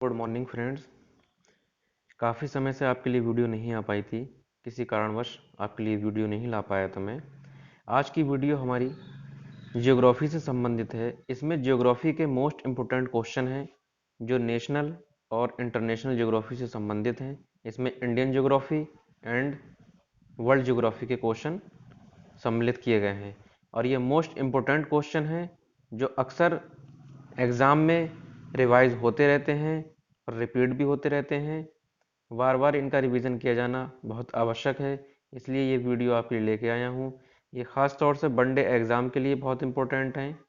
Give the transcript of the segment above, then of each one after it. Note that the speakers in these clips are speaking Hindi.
Good morning friends. काफ़ी समय से आपके लिए वीडियो नहीं आ पाई थी। किसी कारणवश आपके लिए वीडियो नहीं ला पाया था मैं। आज की वीडियो हमारी ज्योग्राफी से संबंधित है। इसमें ज्योग्राफी के मोस्ट इम्पोर्टेंट क्वेश्चन हैं जो नेशनल और इंटरनेशनल ज्योग्राफी से संबंधित हैं। इसमें Indian geography and world geography के क्वेश्चन सम्मिलित किए गए हैं और ये मोस्ट इम्पोर्टेंट क्वेश्चन हैं जो अक्सर एग्ज़ाम में रिवाइज होते रहते हैं और रिपीट भी होते रहते हैं। बार बार इनका रिवीजन किया जाना बहुत आवश्यक है, इसलिए ये वीडियो आपके लिए लेके आया हूँ। ये ख़ास तौर से वनडे एग्ज़ाम के लिए बहुत इम्पोर्टेंट हैं।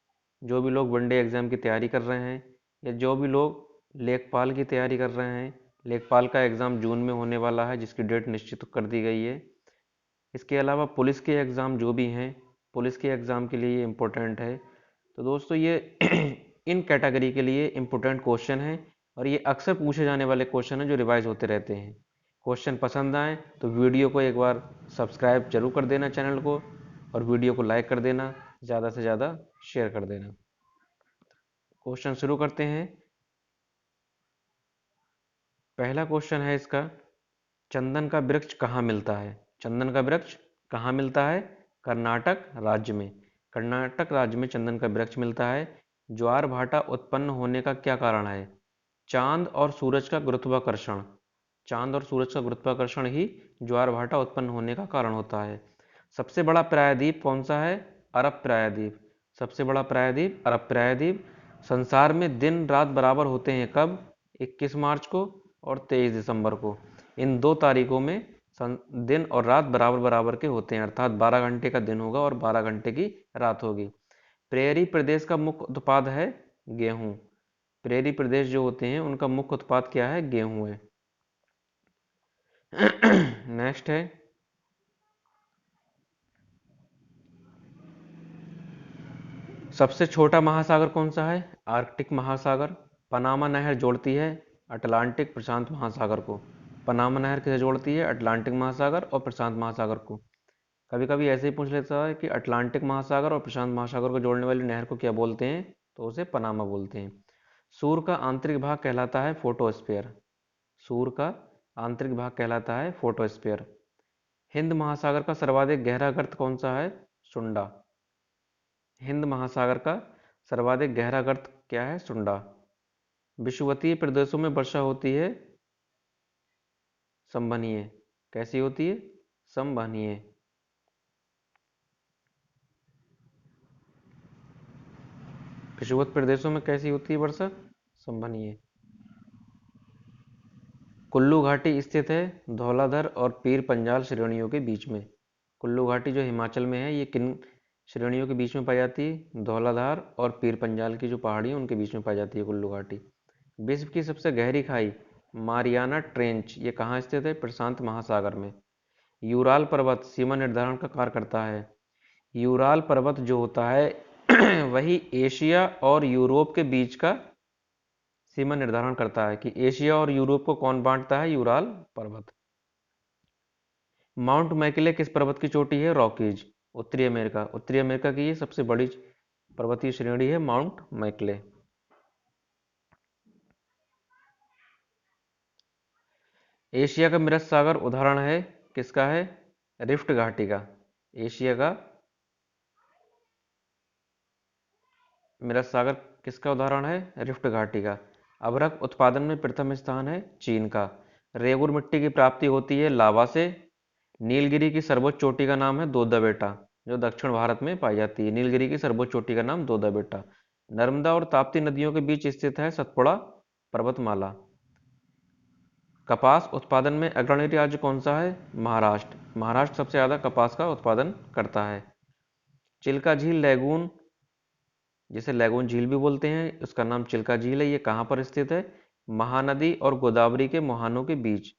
जो भी लोग वनडे एग्ज़ाम की तैयारी कर रहे हैं या जो भी लोग लेखपाल की तैयारी कर रहे हैं, लेखपाल का एग्ज़ाम जून में होने वाला है जिसकी डेट निश्चित कर दी गई है। इसके अलावा पुलिस के एग्ज़ाम जो भी हैं, पुलिस के एग्ज़ाम के लिए ये इम्पोर्टेंट है। तो दोस्तों ये इन कैटेगरी के लिए इम्पोर्टेंट क्वेश्चन है और ये अक्सर पूछे जाने वाले क्वेश्चन हैं जो रिवाइज होते रहते हैं। क्वेश्चन पसंद आए तो वीडियो को एक बार सब्सक्राइब जरूर कर देना चैनल को, और वीडियो को लाइक कर देना, ज़्यादा से ज़्यादा शेयर कर देना। क्वेश्चन शुरू करते हैं। पहला क्वेश्चन है इसका, चंदन का वृक्ष कहाँ मिलता है? चंदन का वृक्ष कहाँ मिलता है? कर्नाटक राज्य में। कर्नाटक राज्य में चंदन का वृक्ष मिलता है। ज्वार भाटा उत्पन्न होने का क्या कारण है? चांद और सूरज का गुरुत्वाकर्षण। चांद और सूरज का गुरुत्वाकर्षण ही ज्वार भाटा उत्पन्न होने का कारण होता है। सबसे बड़ा प्रायद्वीप कौन सा है? अरब प्रायद्वीप। सबसे बड़ा प्रायद्वीप अरब प्रायद्वीप। संसार में दिन रात बराबर होते हैं कब? 21 मार्च को और 23 दिसंबर को। इन दो तारीखों में दिन और रात बराबर बराबर के होते हैं, अर्थात 12 घंटे का दिन होगा और 12 घंटे की रात होगी। प्रेरी प्रदेश का मुख्य उत्पाद है गेहूं। प्रेरी प्रदेश जो होते हैं उनका मुख्य उत्पाद क्या है? गेहूं है। नेक्स्ट है, सबसे छोटा महासागर कौन सा है? आर्कटिक महासागर। पनामा नहर जोड़ती है अटलांटिक प्रशांत महासागर को। पनामा नहर किसे जोड़ती है? अटलांटिक महासागर और प्रशांत महासागर को। कभी कभी ऐसे ही पूछ लेता है कि अटलांटिक महासागर और प्रशांत महासागर को जोड़ने वाली नहर को क्या बोलते हैं, तो उसे पनामा बोलते हैं। सूर्य का आंतरिक भाग कहलाता है फोटोस्फीयर। सूर्य का आंतरिक भाग कहलाता है फोटोस्फीयर। हिंद महासागर का सर्वाधिक गहरा गर्त कौन सा है? सुंडा। हिंद महासागर का सर्वाधिक गहरा गर्त क्या है? सुंडा। विषुवतीय प्रदेशों में वर्षा होती है संवहनीय। कैसी होती है? संवहनीय। विषुवत प्रदेशों में कैसी होती है वर्षा? संवहनीय। कुल्लू घाटी स्थित है धौलाधर और पीर पंजाल श्रेणियों के बीच में। कुल्लू घाटी जो हिमाचल में है ये किन श्रेणियों के बीच में पाई जाती है? धौलाधार और पीर पंजाल की जो पहाड़ी है उनके बीच में पाई जाती है कुल्लू घाटी। विश्व की सबसे गहरी खाई मारियाना ट्रेंच ये कहाँ स्थित है? प्रशांत महासागर में। यूराल पर्वत सीमा निर्धारण का कार्य करता है। यूराल पर्वत जो होता है वही एशिया और यूरोप के बीच का सीमा निर्धारण करता है कि एशिया और यूरोप को कौन बांटता है? यूराल पर्वत। माउंट मैकिले किस पर्वत की चोटी है? रॉकीज। उत्तरी अमेरिका। उत्तरी अमेरिका की ये सबसे बड़ी पर्वतीय श्रेणी है माउंट मैकिले। एशिया का मृत सागर उदाहरण है किसका है? रिफ्ट घाटी का। एशिया का मृत सागर किसका उदाहरण है? रिफ्ट घाटी का। अभ्रक उत्पादन में प्रथम स्थान है चीन का। रेगुर मिट्टी की प्राप्ति होती है लावा से। नीलगिरी की सर्वोच्च चोटी का नाम है दोदा बेटा, जो दक्षिण भारत में पाई जाती है। नीलगिरी की सर्वोच्च चोटी का नाम दोदा बेटा। नर्मदा और ताप्ती नदियों के बीच स्थित है सतपुड़ा पर्वतमाला। कपास उत्पादन में अग्रणी राज्य कौन सा है? महाराष्ट्र। महाराष्ट्र सबसे ज्यादा कपास का उत्पादन करता है। चिल्का झील लैगून, जिसे लैगून झील भी बोलते हैं, उसका नाम चिल्का झील है। ये कहाँ पर स्थित है? महानदी और गोदावरी के मुहानों के बीच।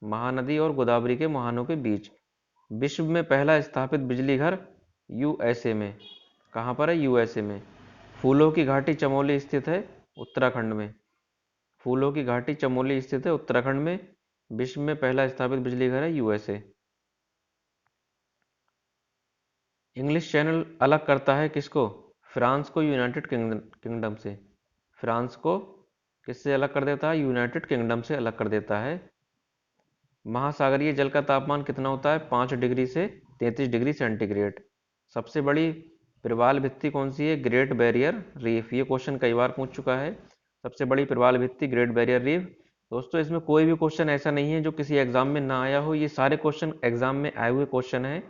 महानदी और गोदावरी के मुहानों के बीच। विश्व में पहला स्थापित बिजली घर यूएसए में। कहाँ पर है? यूएसए में। फूलों की घाटी चमोली स्थित है उत्तराखंड में। फूलों की घाटी चमोली स्थित है उत्तराखंड में। विश्व में पहला स्थापित बिजली घर है यूएसए। इंग्लिश चैनल अलग करता है किसको? फ्रांस को यूनाइटेड किंगडम से। फ्रांस को किससे अलग कर देता है? यूनाइटेड किंगडम से अलग कर देता है। महासागरीय जल का तापमान कितना होता है? 5 डिग्री से 33 डिग्री सेंटीग्रेड। सबसे बड़ी प्रवाल भित्ति कौन सी है? Great barrier reef. ये क्वेश्चन कई बार पूछ चुका है। सबसे बड़ी प्रवाल भित्ति ग्रेट बैरियर रीफ। दोस्तों इसमें कोई भी क्वेश्चन ऐसा नहीं है जो किसी एग्जाम में ना आया हो। ये सारे क्वेश्चन एग्जाम में आए हुए क्वेश्चन हैं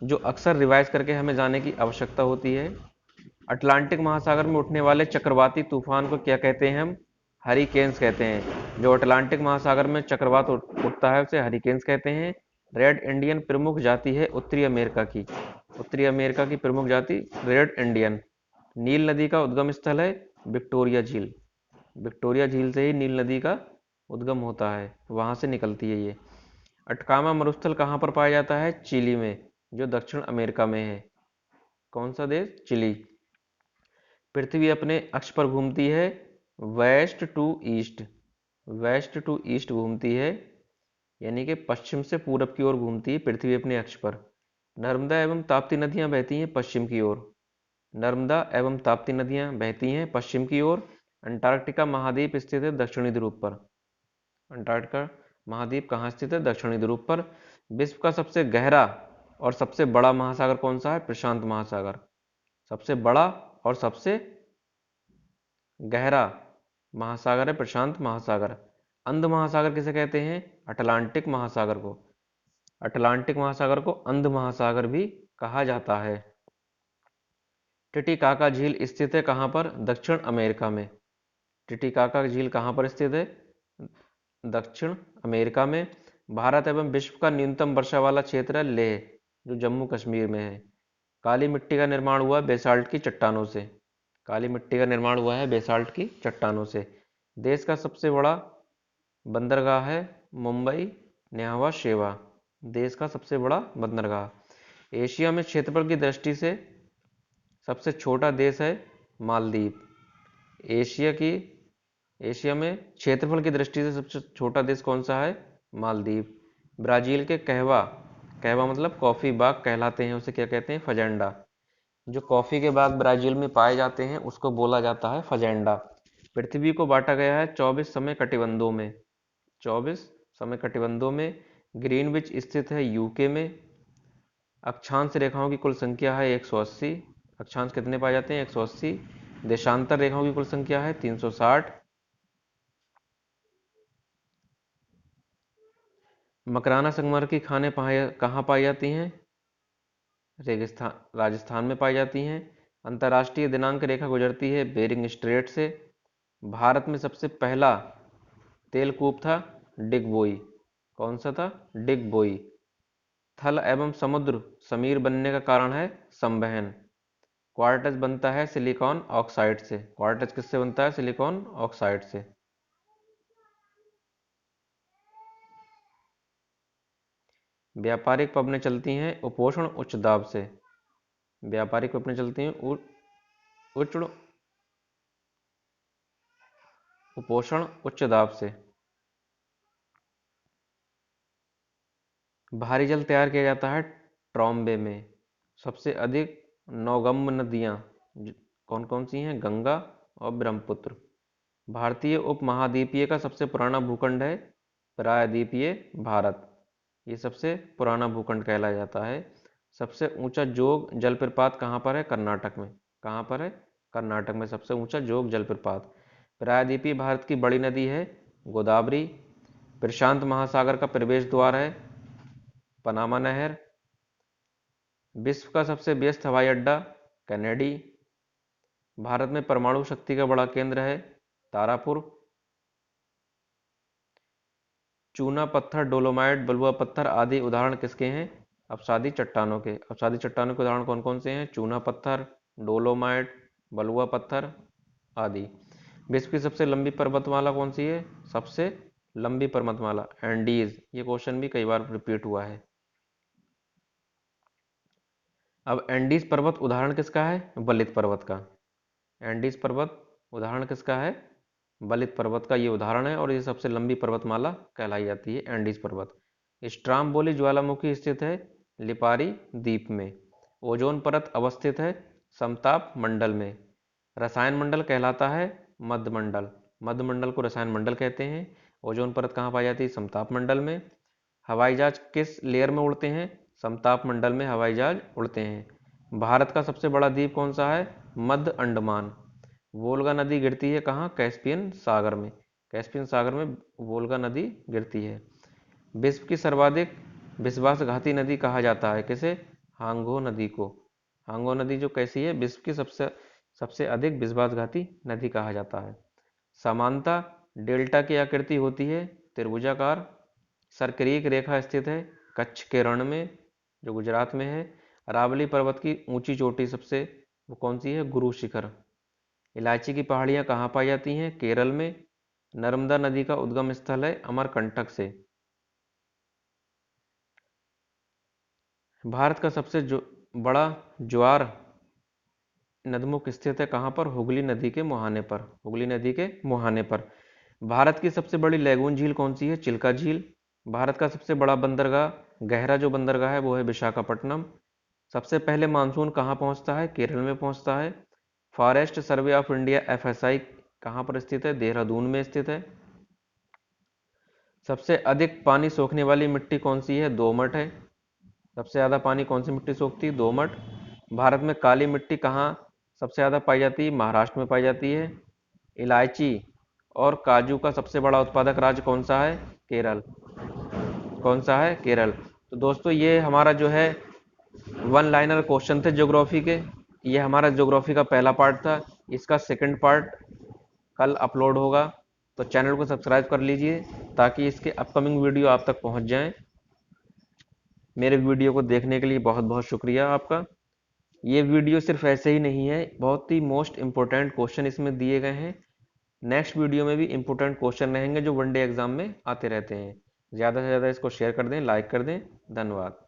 जो अक्सर रिवाइज करके हमें जाने की आवश्यकता होती है। अटलांटिक महासागर में उठने वाले चक्रवाती तूफान को क्या कहते हैं? हम हरिकेन्स कहते हैं। जो अटलांटिक महासागर में चक्रवात उठता है उसे हरिकेन्स कहते हैं। रेड इंडियन प्रमुख जाति है उत्तरी अमेरिका की। उत्तरी अमेरिका की प्रमुख जाति रेड इंडियन। नील नदी का उद्गम स्थल है विक्टोरिया झील। विक्टोरिया झील से ही नील नदी का उद्गम होता है, वहां से निकलती है ये। अटकामा मरुस्थल कहाँ पर पाया जाता है? चिली में, जो दक्षिण अमेरिका में है। कौन सा देश? चिली। पृथ्वी अपने अक्ष पर घूमती है west to east. West to east घूमती है, यानी कि पश्चिम से पूरब की ओर घूमती है पृथ्वी अपने अक्ष पर। नर्मदा एवं ताप्ती नदियां बहती हैं पश्चिम की ओर। नर्मदा एवं ताप्ती नदियां बहती हैं पश्चिम की ओर। अंटार्कटिका महाद्वीप स्थित है दक्षिणी ध्रुव पर। अंटार्कटिका महाद्वीप कहाँ स्थित है? दक्षिणी ध्रुव पर। विश्व का सबसे गहरा और सबसे बड़ा महासागर कौन सा है? प्रशांत महासागर। सबसे बड़ा और सबसे गहरा महासागर है प्रशांत महासागर। अंध महासागर किसे कहते हैं? अटलांटिक महासागर को। अटलांटिक महासागर को अंध महासागर भी कहा जाता है। टिटिकाका झील स्थित है कहाँ पर? दक्षिण अमेरिका में। टिटिकाका झील कहाँ पर स्थित है? दक्षिण अमेरिका में। भारत एवं विश्व का न्यूनतम वर्षा वाला क्षेत्र है लेह, जो जम्मू कश्मीर में है। काली मिट्टी का निर्माण हुआ बेसाल्ट की चट्टानों से। काली मिट्टी का निर्माण हुआ है बेसाल्ट की चट्टानों से। देश का सबसे बड़ा बंदरगाह है मुंबई न्यावा शेवा। देश का सबसे बड़ा बंदरगाह। एशिया में क्षेत्रफल की दृष्टि से सबसे छोटा देश है मालदीव। एशिया में क्षेत्रफल की दृष्टि से सबसे छोटा देश कौन सा है? मालदीव। ब्राजील के कहवा, कहवा मतलब कॉफी बाग कहलाते हैं, उसे क्या कहते हैं? फजेंडा। जो कॉफी के बाग ब्राजील में पाए जाते हैं उसको बोला जाता है फजेंडा। पृथ्वी को बांटा गया है 24 समय कटिबंधों में। 24 समय कटिबंधों में। ग्रीनविच स्थित है यूके में। अक्षांश रेखाओं की कुल संख्या है 180। अक्षांश कितने पाए जाते हैं? 180। देशांतर रेखाओं की कुल संख्या है 360। मकराना संगमरमर की खानें कहाँ पाई जाती हैं? रेगिस्तान राजस्थान में पाई जाती हैं। अंतर्राष्ट्रीय दिनांक रेखा गुजरती है बेरिंग स्ट्रेट से। भारत में सबसे पहला तेलकूप था डिगबोई। कौन सा था? डिगबोई। थल एवं समुद्र समीर बनने का कारण है संवहन। क्वार्टज बनता है सिलिकॉन ऑक्साइड से। क्वार्टज किससे बनता है? सिलिकॉन ऑक्साइड से। व्यापारिक पबनें चलती हैं उपोष्ण उच्च दाब से। व्यापारिक पबनें चलती हैं उपोष्ण उच्च दाब से। भारी जल तैयार किया जाता है ट्रॉम्बे में। सबसे अधिक नौगम्य नदियां कौन कौन सी हैं? गंगा और ब्रह्मपुत्र। भारतीय उपमहाद्वीपीय का सबसे पुराना भूखंड है प्रायद्वीपीय भारत। ये सबसे पुराना भूखंड कहलाया जाता है। सबसे ऊंचा जोग जलप्रपात कहाँ पर है? कर्नाटक में। कहाँ पर है? कर्नाटक में सबसे ऊंचा जोग जलप्रपात। प्रायद्वीपीय भारत की बड़ी नदी है गोदावरी। प्रशांत महासागर का प्रवेश द्वार है पनामा नहर। विश्व का सबसे व्यस्त हवाई अड्डा कैनेडी। भारत में परमाणु शक्ति का बड़ा केंद्र है तारापुर। चूना पत्थर, डोलोमाइट, बलुआ पत्थर आदि उदाहरण किसके हैं? अपसादी चट्टानों के। अपसादी चट्टानों के उदाहरण कौन कौन से हैं? चूना पत्थर, डोलोमाइट, बलुआ पत्थर आदि। विश्व की सबसे लंबी पर्वतमाला कौन सी है? सबसे लंबी पर्वतमाला एंडीज। ये क्वेश्चन भी कई बार रिपीट हुआ है। अब एंडीज पर्वत उदाहरण किसका है? बलित पर्वत का। एंडीज पर्वत उदाहरण किसका है? बलित पर्वत का ये उदाहरण है और ये सबसे लंबी पर्वतमाला कहलाई जाती है एंडीज पर्वत। स्ट्राम्बोली ज्वालामुखी स्थित है लिपारी द्वीप में। ओजोन परत अवस्थित है समताप मंडल में। रसायन मंडल कहलाता है मध्यमंडल। मध्यमंडल को रसायन मंडल कहते हैं। ओजोन परत कहाँ पाई जाती है? समताप मंडल में। हवाई जहाज किस लेयर में उड़ते हैं? समताप मंडल में हवाई जहाज उड़ते हैं। भारत का सबसे बड़ा द्वीप कौन सा है? मध्य अंडमान। वोल्गा नदी गिरती है कहाँ? कैस्पियन सागर में। कैस्पियन सागर में वोल्गा नदी गिरती है। विश्व की सर्वाधिक विश्वासघाती नदी कहा जाता है किसे? हांगो नदी को। हांगो नदी जो कैसी है? विश्व की सबसे अधिक विश्वासघाती नदी कहा जाता है। समानता डेल्टा की आकृति होती है त्रिभुजाकार। सर्करीय रेखा स्थित है कच्छ के रण में जो गुजरात में है। अरावली पर्वत की ऊंची चोटी सबसे वो कौन सी है? गुरु शिखर। इलायची की पहाड़ियां कहाँ पाई जाती हैं? केरल में। नर्मदा नदी का उद्गम स्थल है अमरकंटक से। भारत का सबसे बड़ा ज्वार नदमुख स्थित है कहाँ पर? हुगली नदी के मुहाने पर। हुगली नदी के मुहाने पर। भारत की सबसे बड़ी लैगून झील कौन सी है? चिल्का झील। भारत का सबसे बड़ा बंदरगाह, गहरा जो बंदरगाह है वो है विशाखापट्टनम। सबसे पहले मानसून कहाँ पहुंचता है? केरल में पहुंचता है। Forest survey of India FSI कहाँ पर स्थित है? देहरादून में स्थित है। सबसे अधिक पानी सोखने वाली मिट्टी कौन सी है? दोमट है। सबसे ज़्यादा पानी कौन सी मिट्टी सोखती है? दोमट। भारत में काली मिट्टी कहाँ सबसे ज़्यादा पाई जाती है? महाराष्ट्र में पाई जाती है। इलायची और काजू का सबसे बड़ा उत्पादक राज्य कौन सा है? केरल। कौन सा है? केरल। तो दोस्तों ये हमारा जो है वन लाइनर क्वेश्चन थे ज्योग्राफी के। ये हमारा ज्योग्राफी का पहला पार्ट था। इसका सेकंड पार्ट कल अपलोड होगा, तो चैनल को सब्सक्राइब कर लीजिए ताकि इसके अपकमिंग वीडियो आप तक पहुंच जाएं। मेरे वीडियो को देखने के लिए बहुत बहुत शुक्रिया आपका। ये वीडियो सिर्फ ऐसे ही नहीं है, बहुत ही मोस्ट इंपॉर्टेंट क्वेश्चन इसमें दिए गए हैं। नेक्स्ट वीडियो में भी इंपॉर्टेंट क्वेश्चन रहेंगे जो वनडे एग्जाम में आते रहते हैं। ज़्यादा से ज़्यादा इसको शेयर कर दें, लाइक कर दें। धन्यवाद।